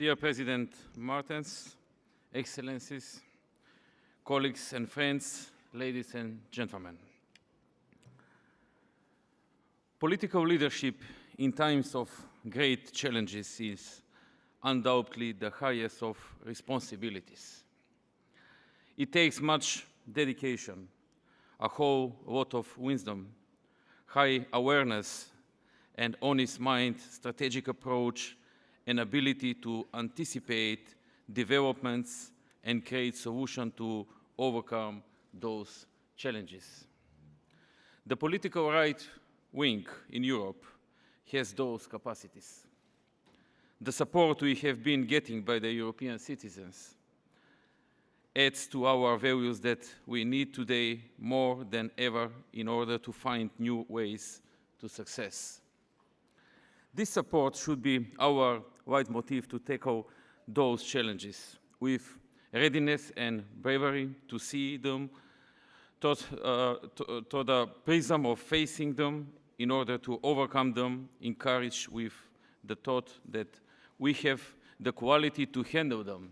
Dear President Martens, Excellencies, colleagues and friends, ladies and gentlemen. Political leadership in times of great challenges is undoubtedly the highest of responsibilities. It takes much dedication, a whole lot of wisdom, high awareness and honest mind, strategic approach, and ability to anticipate developments and create solutions to overcome those challenges. The political right wing in Europe has those capacities. The support we have been getting by the European citizens adds to our values that we need today more than ever in order to find new ways to success. This support should be our leitmotif to tackle those challenges with readiness and bravery to see them to the prism of facing them in order to overcome them, encouraged with the thought that we have the quality to handle them.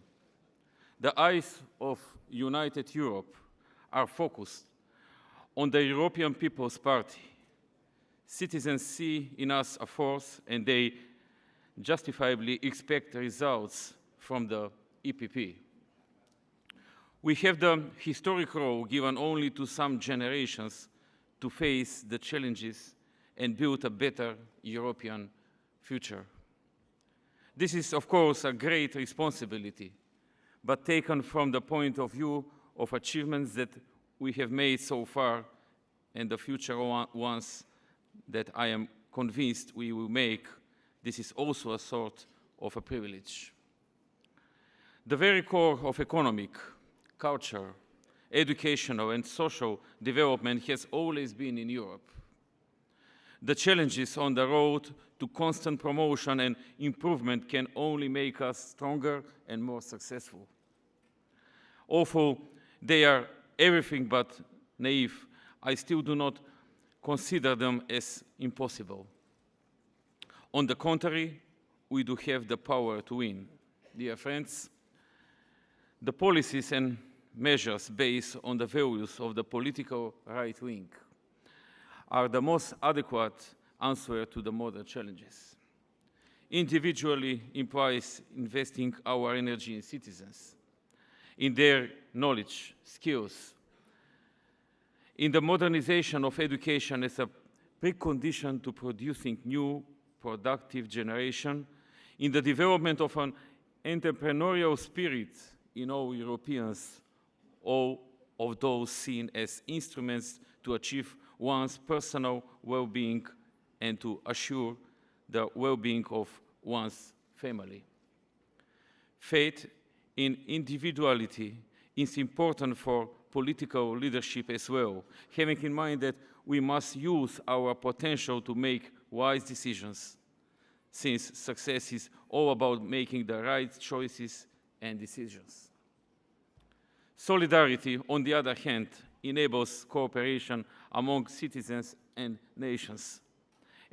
The eyes of United Europe are focused on the European People's Party. Citizens see in us a force and they justifiably expect results from the EPP. We have the historic role given only to some generations to face the challenges and build a better European future. This is, of course, a great responsibility, but taken from the point of view of achievements that we have made so far and the future ones that I am convinced we will make, this is also a sort of a privilege. The very core of economic, culture, educational and social development has always been in Europe. The challenges on the road to constant promotion and improvement can only make us stronger and more successful. Although they are everything but naive, I still do not consider them as impossible. On the contrary, we do have the power to win. Dear friends, the policies and measures based on the values of the political right wing are the most adequate answer to the modern challenges. Individually implies investing our energy in citizens, in their knowledge, skills, in the modernization of education as a precondition to producing new productive generation, in the development of an entrepreneurial spirit in all Europeans, all of those seen as instruments to achieve one's personal well-being and to assure the well-being of one's family. Faith in individuality is important for political leadership as well, having in mind that we must use our potential to make wise decisions, since success is all about making the right choices and decisions. Solidarity, on the other hand, enables cooperation among citizens and nations,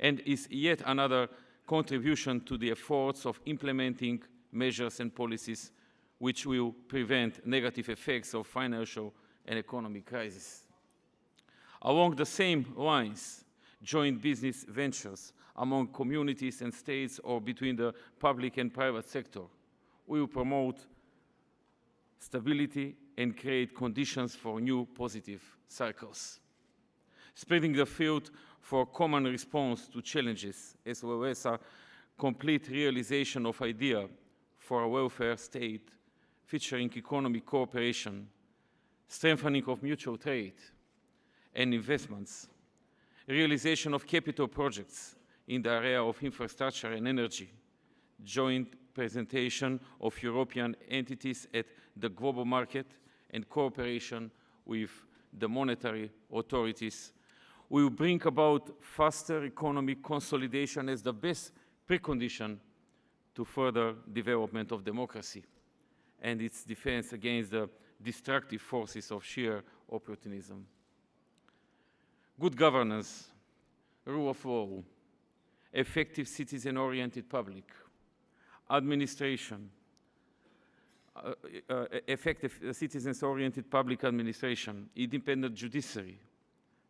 and is yet another contribution to the efforts of implementing measures and policies which will prevent negative effects of financial and economic crisis. Along the same lines, joint business ventures among communities and states or between the public and private sector will promote stability and create conditions for new positive cycles. Spreading the field for common response to challenges as well as a complete realization of idea for a welfare state featuring economic cooperation, strengthening of mutual trade and investments, realization of capital projects in the area of infrastructure and energy, joint presentation of European entities at the global market, and cooperation with the monetary authorities will bring about faster economic consolidation as the best precondition to further development of democracy and its defense against the destructive forces of sheer opportunism. Good governance, rule of law, effective citizen-oriented public, administration, effective citizens-oriented public administration, independent judiciary,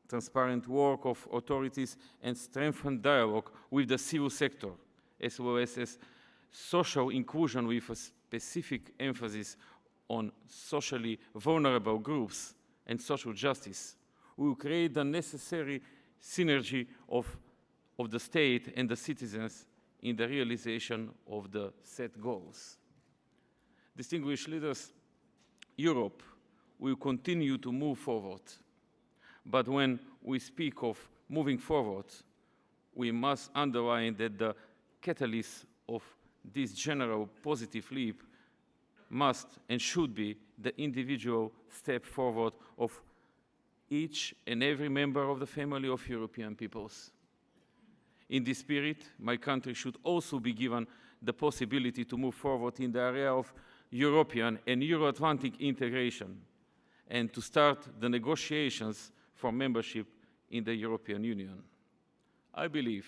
transparent work of authorities, and strengthened dialogue with the civil sector, as well as social inclusion with a specific emphasis on socially vulnerable groups and social justice, will create the necessary synergy of the state and the citizens in the realization of the set goals. Distinguished leaders, Europe will continue to move forward. But when we speak of moving forward, we must underline that the catalyst of this general positive leap must and should be the individual step forward of each and every member of the family of European peoples. In this spirit, my country should also be given the possibility to move forward in the area of European and Euro-Atlantic integration and to start the negotiations for membership in the European Union. I believe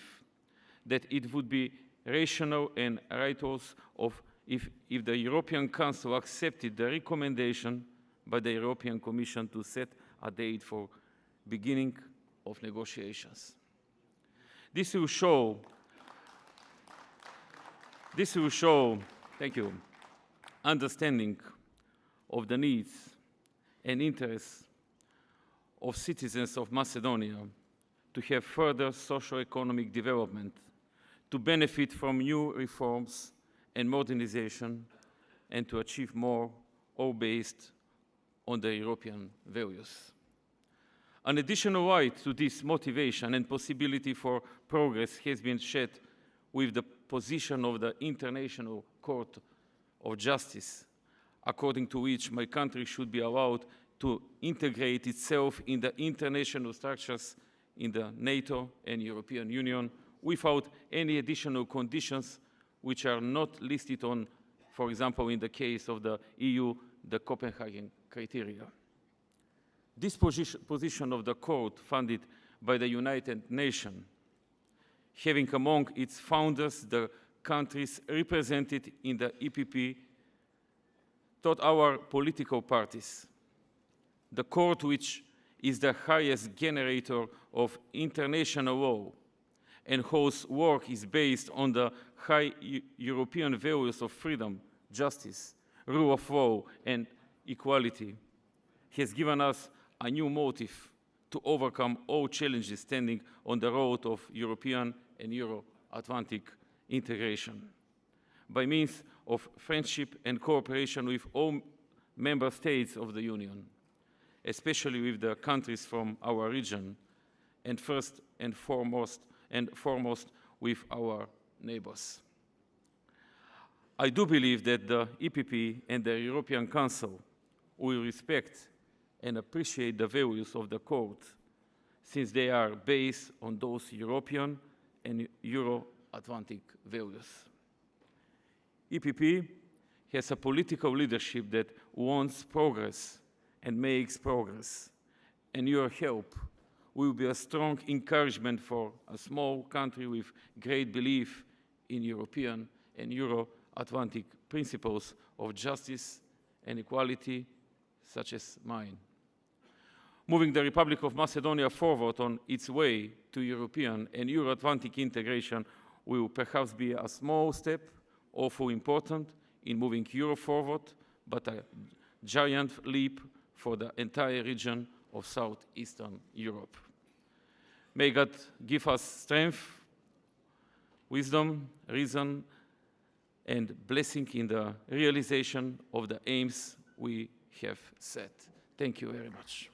that it would be rational and right also if the European Council accepted the recommendation by the European Commission to set a date for beginning of negotiations. This will show, thank you, understanding of the needs and interests of citizens of Macedonia to have further socio-economic development, to benefit from new reforms and modernization, and to achieve more, all based on the European values. An additional light to this motivation and possibility for progress has been shed with the position of the International Court of Justice, according to which my country should be allowed to integrate itself in the international structures in the NATO and European Union without any additional conditions which are not listed on, for example, in the case of the EU, the Copenhagen criteria. This position of the court, funded by the United Nations, having among its founders the countries represented in the EPP, taught our political parties. The court, which is the highest generator of international law and whose work is based on the high European values of freedom, justice, rule of law, and equality, has given us a new motive to overcome all challenges standing on the road of European and Euro-Atlantic integration. By means of friendship and cooperation with all member states of the Union, especially with the countries from our region, and first and foremost with our neighbors. I do believe that the EPP and the European Council will respect and appreciate the values of the Court, since they are based on those European and Euro-Atlantic values. EPP has a political leadership that wants progress and makes progress, and your help will be a strong encouragement for a small country with great belief in European and Euro-Atlantic principles of justice and equality, such as mine. Moving the Republic of Macedonia forward on its way to European and Euro-Atlantic integration will perhaps be a small step, awful important in moving Europe forward, but a giant leap for the entire region of Southeastern Europe. May God give us strength, wisdom, reason, and blessing in the realization of the aims we have set. Thank you very much.